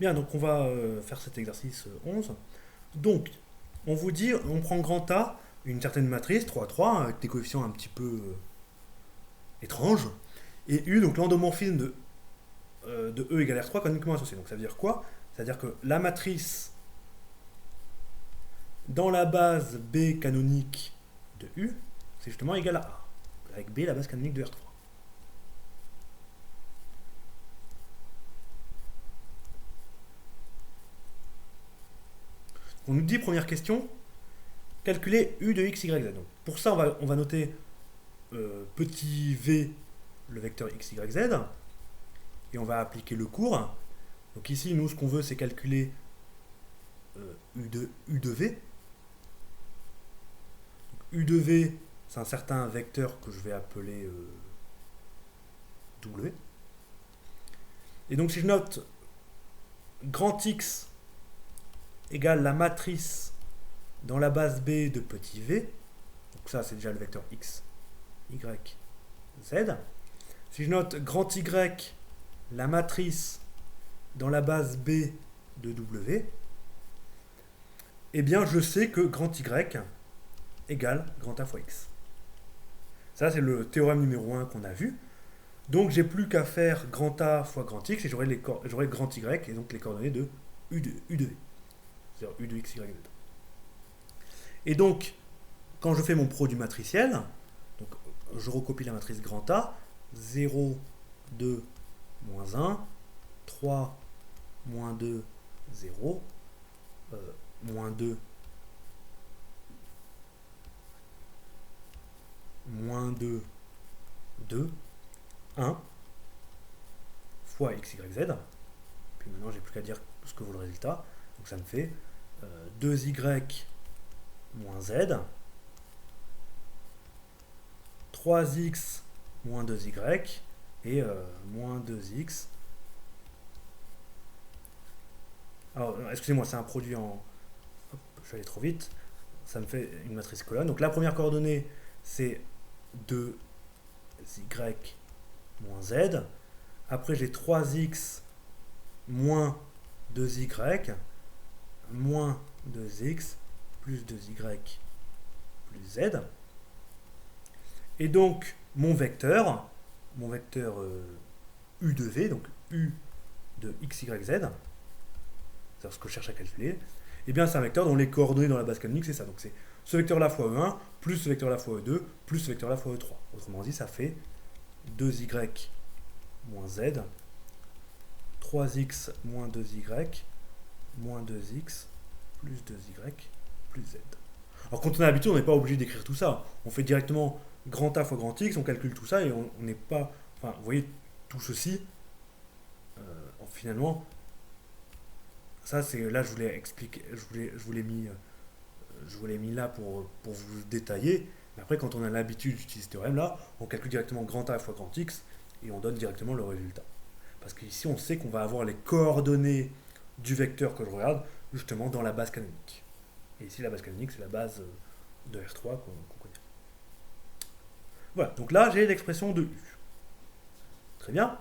Bien, donc on va faire cet exercice 11. Donc, on vous dit, on prend grand A, une certaine matrice, 3 à 3, avec des coefficients un petit peu étranges, et U, donc l'endomorphisme de E égale R3 canoniquement associé. Donc ça veut dire quoi? C'est-à-dire que la matrice dans la base B canonique de U, c'est justement égal à A, avec B la base canonique de R3. On nous dit, première question, calculer U de x, y, z. Donc, pour ça, on va noter petit v, le vecteur x, y, z, et on va appliquer le cours. Donc ici, nous, ce qu'on veut, c'est calculer U de v. Donc, U de v, c'est un certain vecteur que je vais appeler W. Et donc, si je note grand X égale la matrice dans la base B de petit v, donc ça, c'est déjà le vecteur X, Y, Z. Si je note grand Y, la matrice dans la base B de W, eh bien, je sais que grand Y égale grand A fois X. Ça, c'est le théorème numéro 1 qu'on a vu. Donc, j'ai plus qu'à faire grand A fois grand X et j'aurai grand Y et donc les coordonnées de U de V. C'est-à-dire U de X, Y, Z. Et donc, quand je fais mon produit matriciel, donc je recopie la matrice grand A, 0, 2, moins 1, 3, moins 2, 0, moins 2, moins 2, 2, 1, fois x, y, z. Puis maintenant, j'ai plus qu'à dire ce que vaut le résultat. Donc ça me fait 2y moins z, 3x moins 2y, et moins 2x. Alors, excusez-moi, c'est un produit en... Hop, je suis allé trop vite. Ça me fait une matrice colonne. Donc la première coordonnée, c'est 2y moins z. Après, j'ai 3x moins 2y moins 2x plus 2y plus z. Et donc, mon vecteur u de v, donc u de x, y, z, c'est ce que je cherche à calculer, et bien c'est un vecteur dont les coordonnées dans la base canonique, c'est ça. Donc c'est ce vecteur-là fois E1, plus ce vecteur-là fois E2, plus ce vecteur-là fois E3. Autrement dit, ça fait 2y moins z, 3x moins 2y, moins 2x, plus 2y, plus z. Alors quand on a l'habitude, on n'est pas obligé d'écrire tout ça. On fait directement grand A fois grand X, on calcule tout ça et on n'est pas... Enfin, vous voyez, tout ceci, finalement, ça c'est... Là, je vous l'ai expliqué, je vous l'ai mis là pour vous détailler. Mais après, quand on a l'habitude d'utiliser ce théorème-là, on calcule directement grand A fois grand X et on donne directement le résultat. Parce qu'ici, on sait qu'on va avoir les coordonnées du vecteur que je regarde, justement, dans la base canonique. Et ici, la base canonique, c'est la base de R3 qu'on connaît. Voilà, donc là, j'ai l'expression de U. Très bien.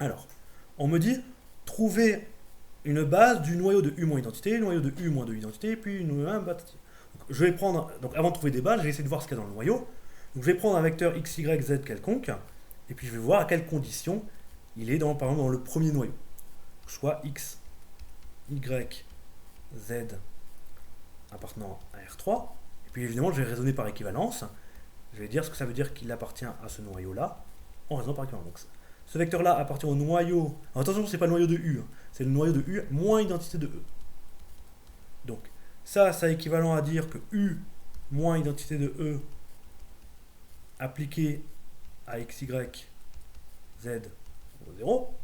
Alors, on me dit, trouver une base du noyau de U moins identité, noyau de U moins 2 identité, puis une je vais prendre, donc avant de trouver des bases, je vais essayer de voir ce qu'il y a dans le noyau. Donc je vais prendre un vecteur x, y, z quelconque, et puis je vais voir à quelles conditions il est, par exemple, dans le premier noyau. Soit x, y, z appartenant à R3, et puis évidemment je vais raisonner par équivalence, je vais dire ce que ça veut dire qu'il appartient à ce noyau-là, en raisonnant par équivalence. Donc, ce vecteur-là appartient au noyau, alors attention, c'est pas le noyau de U, c'est le noyau de U moins identité de E. Donc ça équivalent à dire que U moins identité de E appliqué à x, y, z au 0.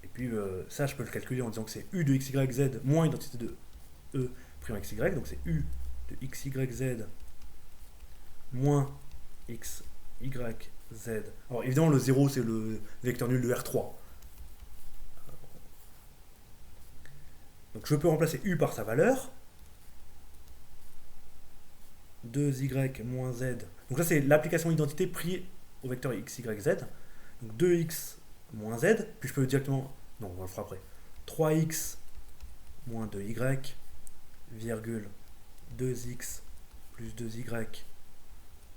Et puis ça, je peux le calculer en disant que c'est U de x, y, z moins identité de E prime x, y. Donc c'est U de x, y, z moins x, y, z. Alors évidemment, le 0, c'est le vecteur nul de R3. Donc je peux remplacer U par sa valeur. 2y moins z. Donc ça, c'est l'application identité pris au vecteur x, y, z. Donc 2x moins z. Puis je peux directement Non, on le fera après. 3x moins 2y, virgule 2x plus 2y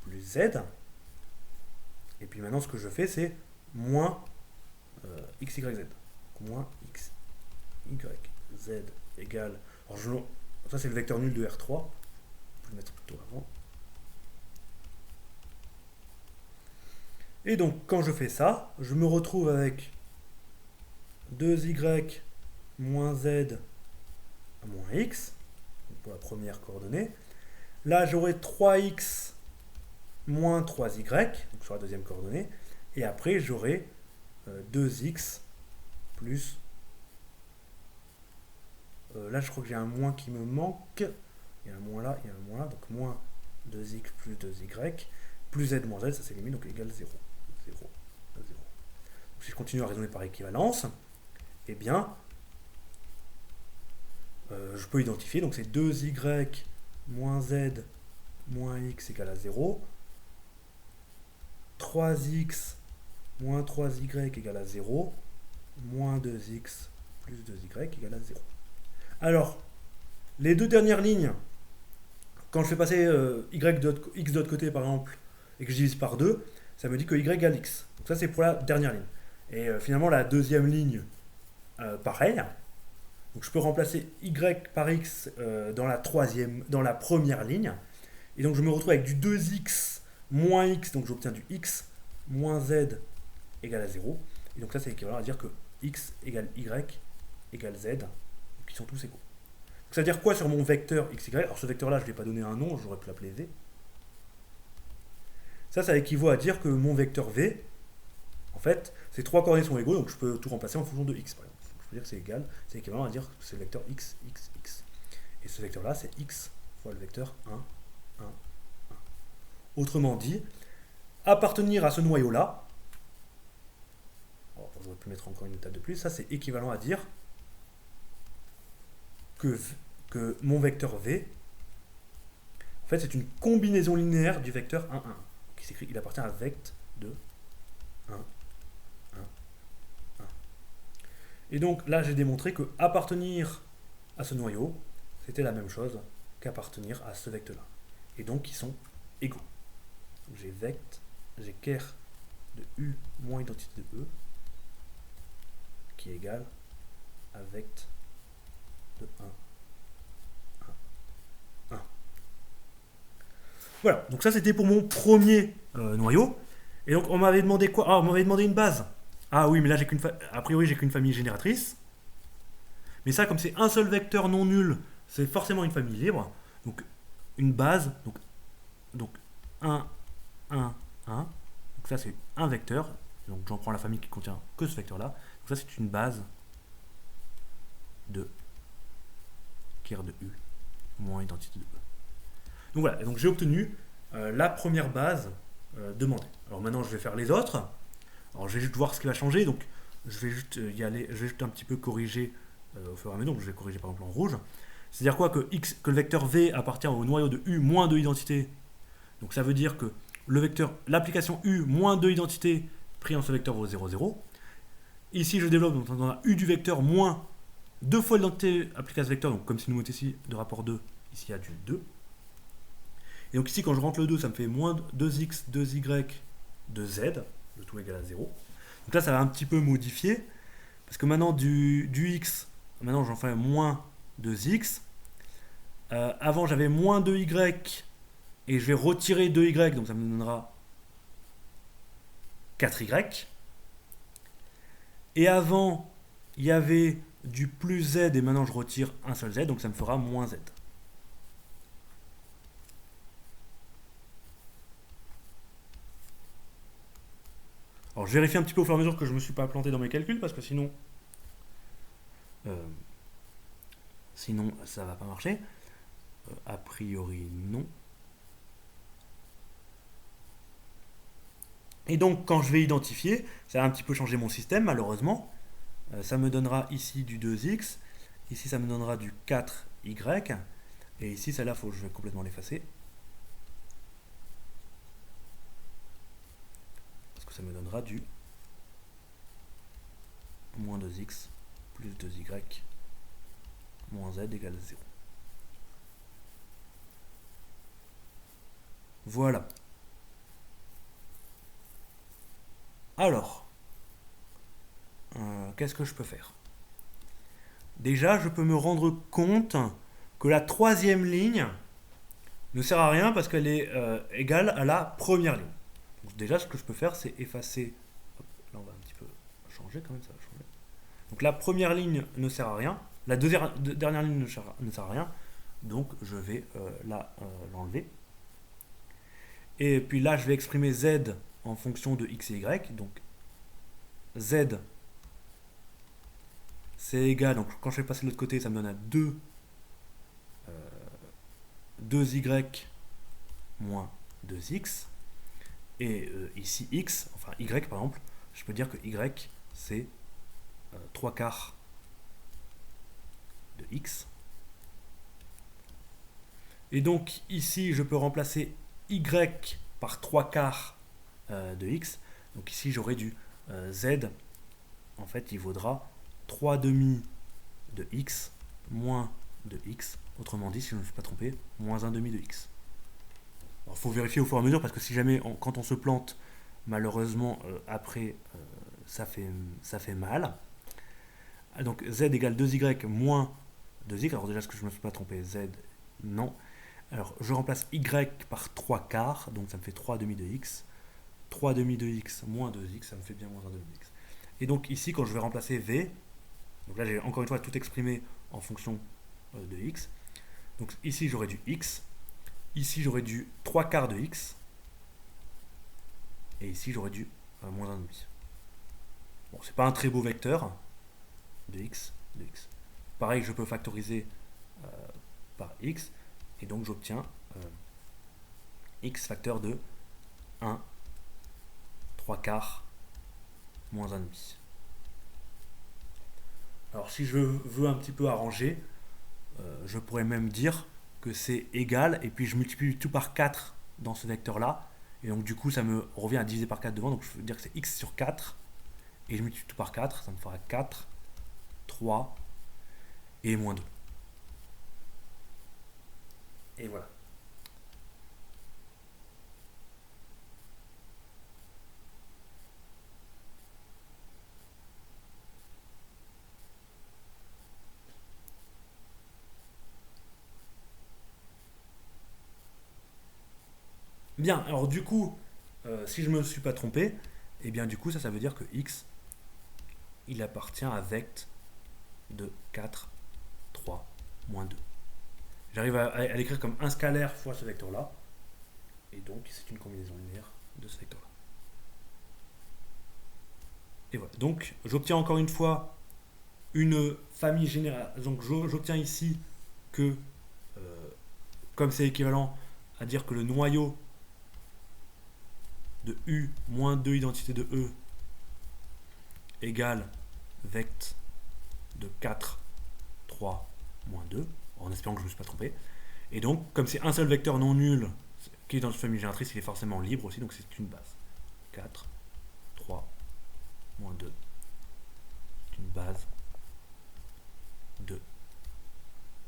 plus z. Et puis maintenant, ce que je fais, c'est moins x, y, z. Donc, moins x, y, z égale... Alors, ça, c'est le vecteur nul de R3. On peut le mettre plutôt avant. Et donc, quand je fais ça, je me retrouve avec 2y moins z moins x, pour la première coordonnée. Là, j'aurai 3x moins 3y, donc sur la deuxième coordonnée. Et après, j'aurai 2x plus... là, je crois que j'ai un moins qui me manque. Il y a un moins là, il y a un moins là. Donc, moins 2x plus 2y plus z moins z, ça s'élimine, donc égale 0. 0, 0. Donc, si je continue à raisonner par équivalence, eh bien, je peux identifier, donc c'est 2y moins z moins x égale à 0, 3x moins 3y égale à 0, moins 2x plus 2y égale à 0. Alors, les deux dernières lignes, quand je fais passer x de l'autre côté par exemple, et que je divise par 2, ça me dit que y égale x. Donc ça c'est pour la dernière ligne. Et finalement la deuxième ligne, pareil. Donc je peux remplacer y par x dans la première ligne. Et donc je me retrouve avec du 2x moins x, donc j'obtiens du x moins z égale à 0. Et donc ça c'est équivalent à dire que x égale y égale z, qui sont tous égaux. Donc ça veut dire quoi sur mon vecteur x, y? Alors ce vecteur là je ne l'ai pas donné un nom, j'aurais pu l'appeler v. Ça équivaut à dire que mon vecteur v, en fait, ces trois coordonnées sont égaux, donc je peux tout remplacer en fonction de x par exemple. Donc, je peux dire que c'est égal, c'est équivalent à dire que c'est le vecteur x, x, x. Et ce vecteur là c'est x fois le vecteur 1, 1, 1. Autrement dit, appartenir à ce noyau-là, j'aurais pu mettre encore une étape de plus, ça c'est équivalent à dire que mon vecteur v, en fait c'est une combinaison linéaire du vecteur 1, 1, qui s'écrit, il appartient à vect de 1, 1, 1. Et donc là j'ai démontré que appartenir à ce noyau, c'était la même chose qu'appartenir à ce vecteur-là. Et donc ils sont égaux. J'ai vect, j'ai ker de U moins identité de E qui est égal à vect de 1, 1, 1. Voilà, donc ça c'était pour mon premier noyau. Et donc on m'avait demandé quoi? Ah, on m'avait demandé une base. Ah oui, mais là a priori j'ai qu'une famille génératrice. Mais ça, comme c'est un seul vecteur non nul, c'est forcément une famille libre. Donc une base, donc 1, 1, 1. Donc ça c'est un vecteur. Donc j'en prends la famille qui contient que ce vecteur là. Donc ça c'est une base de ker de U moins identité de E. Donc voilà, donc j'ai obtenu la première base demandée. Alors maintenant je vais faire les autres. Alors je vais juste voir ce qui va changer. Donc je vais juste y aller, je vais juste un petit peu corriger au fur et à mesure. Donc je vais corriger par exemple en rouge. C'est-à-dire quoi que le vecteur V appartient au noyau de U moins 2 identités. Donc ça veut dire que l'application U moins 2 identités pris en ce vecteur vaut 0, 0. Ici je développe, donc on a U du vecteur moins 2 fois l'identité appliquée à ce vecteur, donc comme si nous mettions ici de rapport 2, ici il y a du 2. Et donc ici quand je rentre le 2, ça me fait moins 2x, 2y, 2z, le tout égal à 0. Donc là ça va un petit peu modifier, parce que maintenant du x, maintenant j'en fais moins 2x. Avant j'avais moins 2y, et je vais retirer 2y, donc ça me donnera 4y. Et avant, il y avait du plus z, et maintenant je retire un seul z, donc ça me fera moins z. Alors je vérifie un petit peu au fur et à mesure que je ne me suis pas planté dans mes calculs, parce que sinon ça va pas marcher. A priori non. Et donc quand je vais identifier, ça va un petit peu changer mon système malheureusement. Ça me donnera ici du 2x, ici ça me donnera du 4y, et ici celle-là je vais complètement l'effacer. Parce que ça me donnera du moins 2x plus 2y moins z égale 0. Voilà. Alors, qu'est-ce que je peux faire? Déjà, je peux me rendre compte que la troisième ligne ne sert à rien parce qu'elle est égale à la première ligne. Donc déjà, ce que je peux faire, c'est effacer. Hop, là, on va un petit peu changer quand même, ça va changer. Donc la première ligne ne sert à rien, la dernière ligne ne sert à rien, donc je vais l'enlever. Et puis là, je vais exprimer z en fonction de x et y. Donc z, c'est égal, donc quand je vais passer de l'autre côté, ça me donne à 2y moins 2x. Et ici x, enfin y par exemple, je peux dire que y c'est 3 quarts de x. Et donc ici je peux remplacer y par 3 quarts de x. Donc ici j'aurai du z, en fait il vaudra 3 demi de x moins de x. Autrement dit, si je ne me suis pas trompé, moins 1 demi de x. Il faut vérifier au fur et à mesure parce que si jamais, quand on se plante, malheureusement, après, ça fait mal. Donc z égale 2y moins 2x. Alors déjà, est-ce que je ne me suis pas trompé? Z, non. Alors, je remplace y par 3 quarts, donc ça me fait 3 demi de x. 3 demi de x moins 2x, ça me fait bien moins 1 demi de x. Et donc ici, quand je vais remplacer v, donc là j'ai encore une fois tout exprimé en fonction de x. Donc ici j'aurai du x, ici j'aurai du 3 quarts de x, et ici j'aurai du moins 1 demi. Bon, c'est pas un très beau vecteur de x, de x. Pareil, je peux factoriser par x, et donc j'obtiens x facteur de 1, 3 quarts, moins 1 demi. Alors si je veux un petit peu arranger, je pourrais même dire que c'est égal, et puis je multiplie tout par 4 dans ce vecteur-là, et donc du coup ça me revient à diviser par 4 devant, donc je veux dire que c'est x sur 4, et je multiplie tout par 4, ça me fera 4, 3, et moins 2. Et voilà. Bien, alors du coup, si je ne me suis pas trompé, et bien du coup ça veut dire que x, il appartient à vect de 4, 3, moins 2. J'arrive à l'écrire comme un scalaire fois ce vecteur-là, et donc c'est une combinaison linéaire de ce vecteur-là. Et voilà, donc j'obtiens encore une fois une famille générale. Donc j'obtiens ici que, comme c'est équivalent à dire que le noyau de U moins 2 identité de E égale vect de 4, 3, moins 2, en espérant que je ne me suis pas trompé. Et donc, comme c'est un seul vecteur non nul qui est dans cette famille génératrice, il est forcément libre aussi, donc c'est une base. 4, 3, moins 2, c'est une base de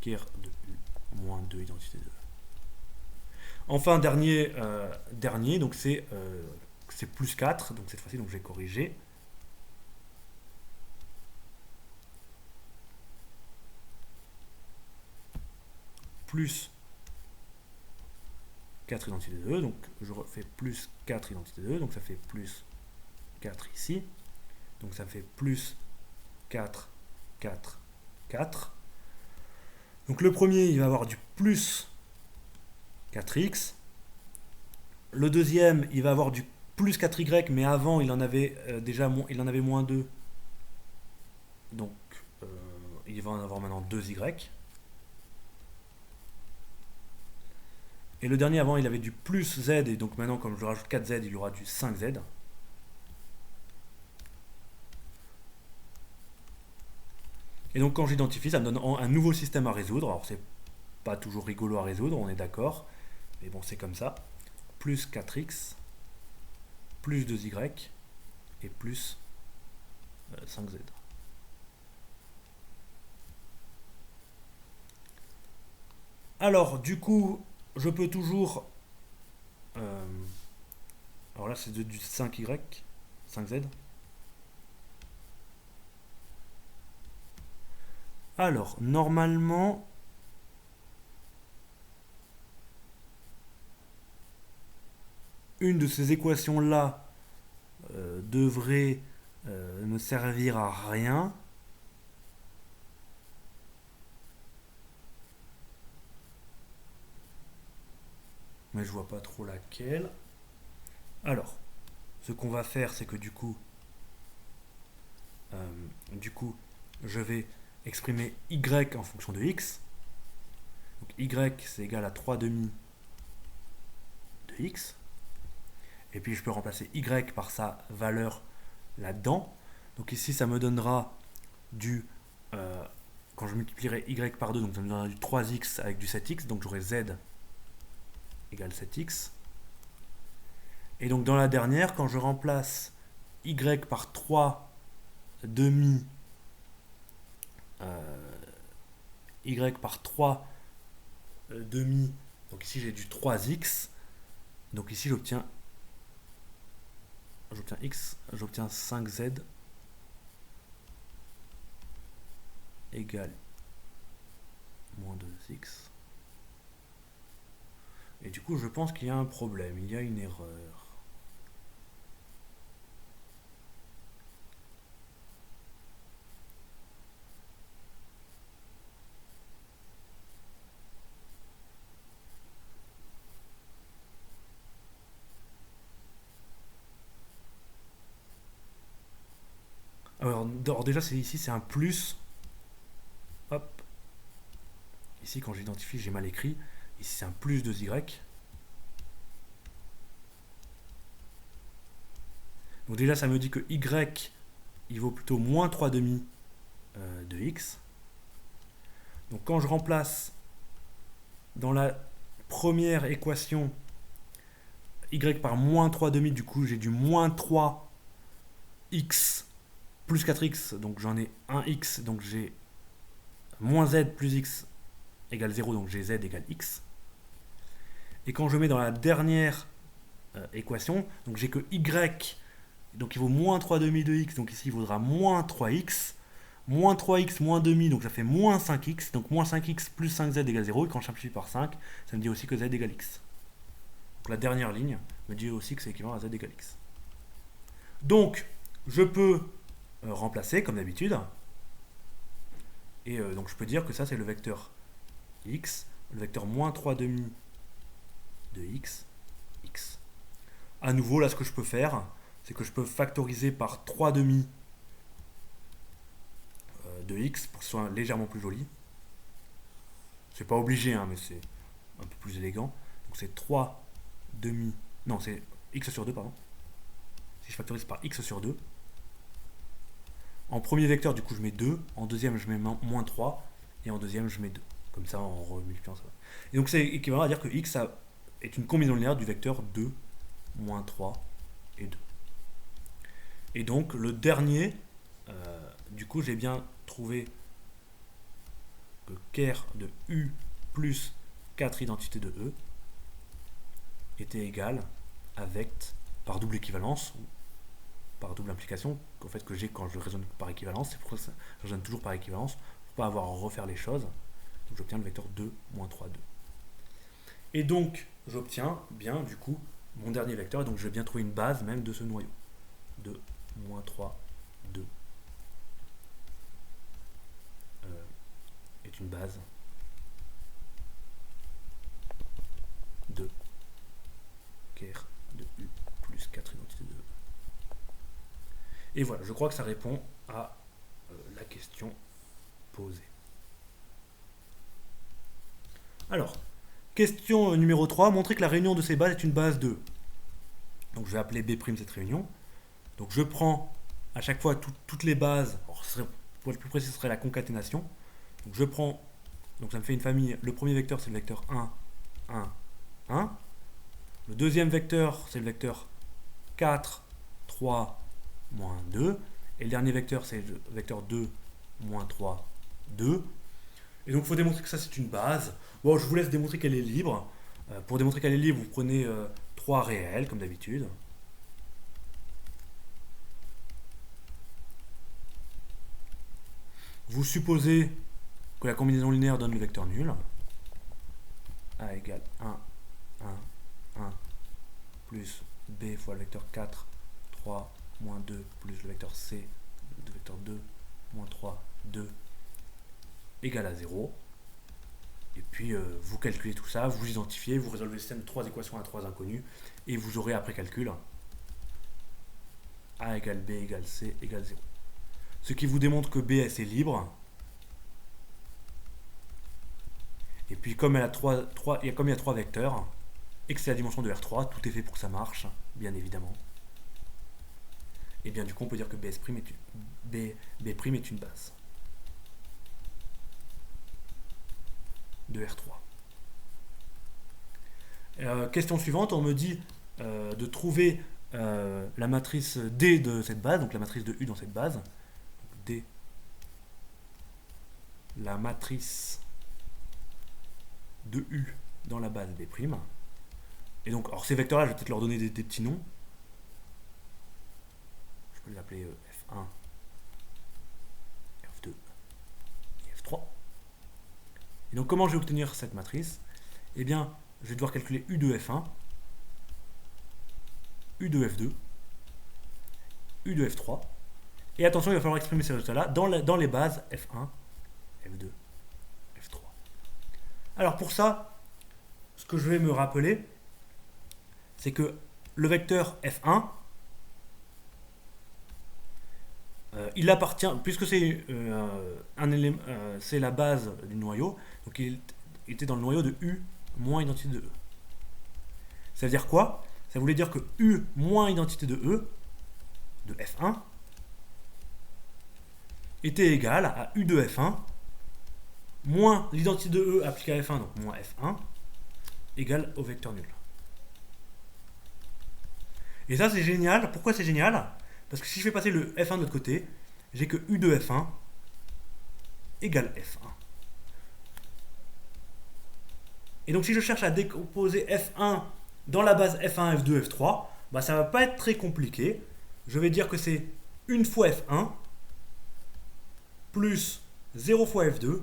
ker de U moins 2 identité de E. Enfin, dernier, donc c'est plus 4, donc cette fois-ci, donc je vais corriger. Plus 4 identités de E, donc je refais plus 4 identités de E, donc ça fait plus 4 ici, donc ça fait plus 4, 4, 4. Donc le premier, il va avoir du plus 4x. Le deuxième, il va avoir du plus 4y, mais avant, il en avait déjà moins 2. Donc, il va en avoir maintenant 2y. Et le dernier, avant, il avait du plus z, et donc maintenant, comme je rajoute 4z, il y aura du 5z. Et donc, quand j'identifie, ça me donne un nouveau système à résoudre. Alors, c'est pas toujours rigolo à résoudre, on est d'accord. Mais bon, c'est comme ça. Plus 4x, plus 2y, et plus 5z. Alors, du coup, je peux toujours... euh, alors là, c'est du 5Y, 5Z. Alors, normalement, une de ces équations-là devrait ne servir à rien. Mais je vois pas trop laquelle. Alors, ce qu'on va faire, c'est que du coup, je vais exprimer y en fonction de x. Donc y c'est égal à 3 demi de x. Et puis je peux remplacer y par sa valeur là-dedans. Donc ici, ça me donnera du... quand je multiplierai y par 2, donc ça me donnera du 3x avec du 7x. Donc j'aurai z égale 7x. Et donc dans la dernière, quand je remplace y par 3 demi y par 3 demi, donc ici j'ai du 3x, donc ici j'obtiens x, j'obtiens 5z égale moins 2x. Et du coup je pense qu'il y a un problème, il y a une erreur. Alors déjà ici c'est un plus. Hop. Ici quand j'identifie j'ai mal écrit. Ici c'est un plus 2y. Donc déjà ça me dit que y il vaut plutôt moins 3 demi de x. Donc quand je remplace dans la première équation y par moins 3 demi, du coup j'ai du moins 3x plus 4x, donc j'en ai 1x, donc j'ai moins z plus x égale 0, donc j'ai z égale x. Et quand je mets dans la dernière équation, donc j'ai que y, donc il vaut moins 3 demi de x, donc ici il vaudra moins 3x, moins 3x moins demi, donc ça fait moins 5x, donc moins 5x plus 5z égale 0, et quand je simplifie par 5, ça me dit aussi que z égale x. Donc la dernière ligne me dit aussi que c'est équivalent à z égale x. Donc, je peux remplacer, comme d'habitude, et donc je peux dire que ça c'est le vecteur x, le vecteur moins 3 demi de x, x. À nouveau, là ce que je peux faire, c'est que je peux factoriser par 3 demi de x pour que ce soit légèrement plus joli. C'est pas obligé, hein, mais c'est un peu plus élégant. Donc c'est 3 demi... Non, c'est x sur 2, pardon. Si je factorise par x sur 2. En premier vecteur, du coup, je mets 2. En deuxième, je mets moins 3. Et en deuxième, je mets 2. Comme ça, en remultipliant ça. Et donc c'est équivalent à dire que x est une combinaison linéaire du vecteur 2, moins 3 et 2. Et donc le dernier, du coup, j'ai bien trouvé que ker de u plus 4 identités de E était égal à vect par double équivalence, ou par double implication, qu'en fait que j'ai quand je raisonne par équivalence. C'est pour ça que je raisonne toujours par équivalence, pour pas avoir à refaire les choses. Donc j'obtiens le vecteur 2, moins 3, 2. Et donc j'obtiens bien du coup mon dernier vecteur, et donc je vais bien trouver une base même de ce noyau. 2, moins 3, 2 est une base de ker de u plus 4 identités de E. Et voilà, je crois que ça répond à la question posée. Alors, question numéro 3, montrer que la réunion de ces bases est une base de... Donc je vais appeler B' cette réunion. Donc je prends à chaque fois toutes les bases, pour être plus précis, ce serait la concaténation. Donc je prends, donc ça me fait une famille, le premier vecteur c'est le vecteur 1, 1, 1. Le deuxième vecteur c'est le vecteur 4, 3, moins 2. Et le dernier vecteur c'est le vecteur 2, moins 3, 2. Et donc il faut démontrer que ça c'est une base. Bon, je vous laisse démontrer qu'elle est libre. Pour démontrer qu'elle est libre, vous prenez 3 réels, comme d'habitude. Vous supposez que la combinaison linéaire donne le vecteur nul. A égale 1, 1, 1, plus B fois le vecteur 4, 3, moins 2, plus le vecteur C, le vecteur 2, moins 3, 2, égale à 0. Et puis vous calculez tout ça, vous identifiez, vous résolvez le système de 3 équations à 3 inconnus, et vous aurez après calcul A égale B égale C égale 0. Ce qui vous démontre que BS est libre. Et puis comme il y a 3 vecteurs, et que c'est la dimension de R3, tout est fait pour que ça marche, bien évidemment. Et bien du coup on peut dire que B' est une base de R3. Question suivante, on me dit de trouver la matrice D de cette base, donc la matrice de U dans cette base. Donc D, la matrice de U dans la base B'. Et donc, alors ces vecteurs-là, je vais peut-être leur donner des petits noms. Je peux les appeler F1, F2 et F3. Et donc, comment je vais obtenir cette matrice? Eh bien, je vais devoir calculer U de F1, U de F2, U de F3. Et attention, il va falloir exprimer ces résultats-là dans les bases F1, F2, F3. Alors pour ça, ce que je vais me rappeler, c'est que le vecteur F1, il appartient, puisque c'est c'est la base du noyau, donc il était dans le noyau de U moins identité de E. Ça veut dire quoi? Ça voulait dire que U moins identité de E, de F1, était égal à U de F1 moins l'identité de E appliquée à F1, donc moins F1, égale au vecteur nul. Et ça c'est génial. Pourquoi c'est génial? Parce que si je fais passer le F1 de l'autre côté, j'ai que U de F1 égale F1. Et donc si je cherche à décomposer F1 dans la base F1, F2, F3, bah ça va pas être très compliqué. Je vais dire que c'est une fois F1 plus 0 fois F2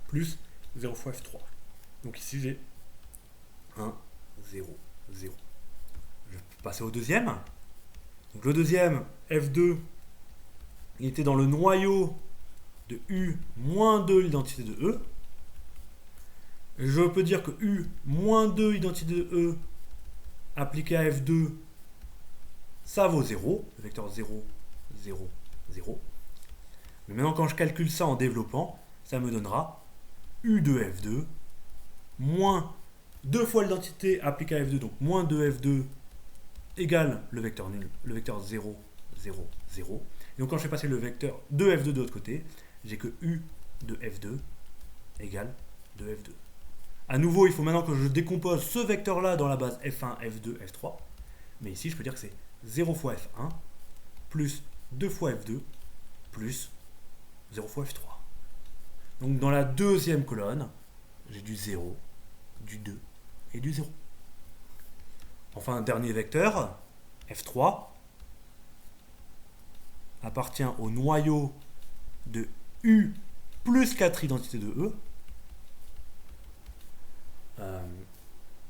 plus 0 fois F3. Donc ici j'ai 1, 0, 0. Je peux passer au deuxième. Donc le deuxième, F2, il était dans le noyau de U moins 2 l'identité de E. Je peux dire que U moins 2 identité de E appliqué à F2, ça vaut 0, le vecteur 0, 0, 0. Mais maintenant, quand je calcule ça en développant, ça me donnera U de F2 moins 2 fois l'identité appliquée à F2, donc moins 2F2 égale le vecteur nul, le vecteur 0, 0, 0. Et donc quand je fais passer le vecteur 2F2 de l'autre côté, j'ai que U de F2 égale 2F2. À nouveau, il faut maintenant que je décompose ce vecteur-là dans la base F1, F2, F3. Mais ici, je peux dire que c'est 0 fois F1 plus 2 fois F2 plus 0 fois F3. Donc dans la deuxième colonne, j'ai du 0, du 2 et du 0. Enfin, un dernier vecteur, F3, appartient au noyau de U plus 4 identités de E.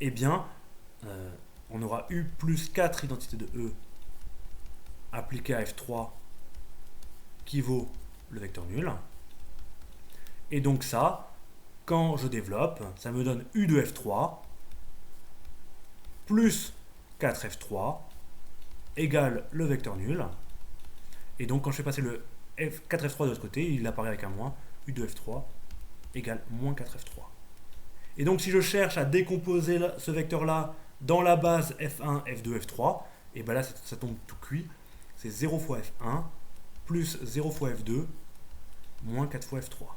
Eh bien, on aura U plus 4 identités de E appliquées à F3 qui vaut le vecteur nul. Et donc ça, quand je développe, ça me donne U de F3 plus 4F3 égale le vecteur nul. Et donc quand je fais passer le 4F3 de l'autre côté, il apparaît avec un moins. U de F3 égale moins 4F3. Et donc si je cherche à décomposer ce vecteur-là dans la base F1, F2, F3, et bien là ça tombe tout cuit. C'est 0 fois F1 plus 0 fois F2 moins 4 fois F3.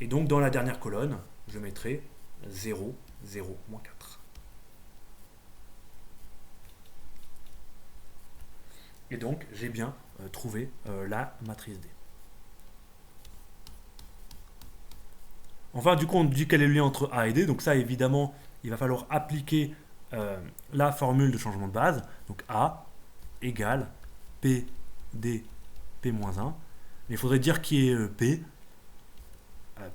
Et donc dans la dernière colonne, je mettrai 0, 0, moins 4. Et donc j'ai bien trouvé la matrice D. Enfin, du coup, on dit quel est le lien entre A et D. Donc ça, évidemment, il va falloir appliquer la formule de changement de base. Donc A égale P, D, P-1. Mais il faudrait dire qui est P.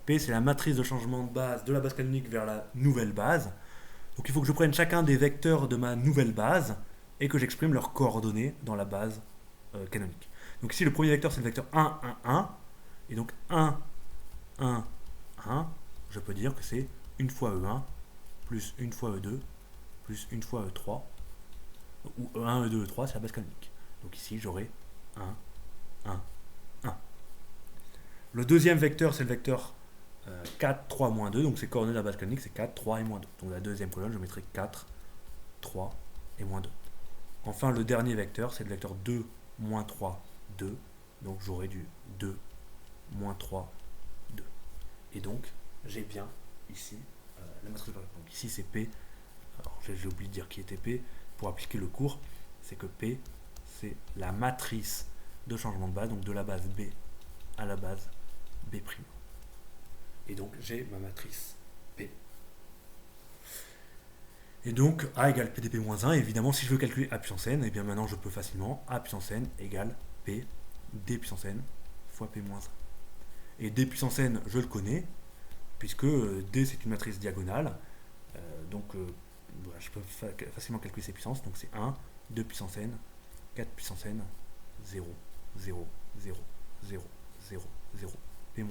P, c'est la matrice de changement de base de la base canonique vers la nouvelle base. Donc il faut que je prenne chacun des vecteurs de ma nouvelle base et que j'exprime leurs coordonnées dans la base canonique. Donc ici, le premier vecteur, c'est le vecteur 1, 1, 1. Et donc 1, 1, 1, je peux dire que c'est une fois E1 plus une fois E2 plus une fois E3. Ou E1, E2, E3, c'est la base canonique. Donc ici, j'aurai 1, 1, 1. Le deuxième vecteur, c'est le vecteur 4, 3, moins 2. Donc c'est coordonnées de la base canonique, c'est 4, 3 et moins 2. Donc la deuxième colonne, je mettrai 4, 3 et moins 2. Enfin, le dernier vecteur, c'est le vecteur 2, moins 3, 2. Donc j'aurai du 2, moins 3, 2. Et donc, j'ai bien ici la matrice de base. Donc ici, c'est P. Alors, j'ai oublié de dire qui était P. Pour appliquer le cours, c'est que P, c'est la matrice de changement de base, donc de la base B à la base B'. Et donc, j'ai ma matrice P. Et donc, A égale PDP-1. Évidemment, si je veux calculer A puissance n, et bien maintenant, je peux facilement A puissance n égale P D puissance n fois P-1. Et D puissance n, je le connais, puisque D, c'est une matrice diagonale. Donc, voilà, je peux facilement calculer ses puissances. Donc, c'est 1, 2 puissance n, 4 puissance n, 0, 0, 0, 0, 0, 0, P-1.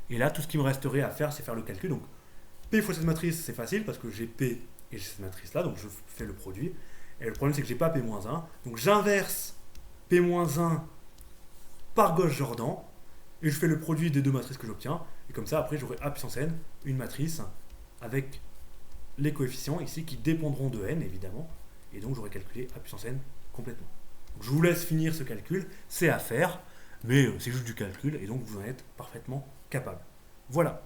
Et là, tout ce qui me resterait à faire, c'est faire le calcul. Donc, P fois cette matrice, c'est facile parce que j'ai P et j'ai cette matrice-là, donc je fais le produit. Et le problème, c'est que j'ai pas P-1. Donc, j'inverse P-1 par Gauss-Jordan et je fais le produit des deux matrices que j'obtiens. Et comme ça, après, j'aurai A puissance n, une matrice avec les coefficients ici qui dépendront de n, évidemment. Et donc, j'aurai calculé A puissance n complètement. Donc, je vous laisse finir ce calcul. C'est à faire, mais c'est juste du calcul et donc vous en êtes parfaitement capable. Voilà.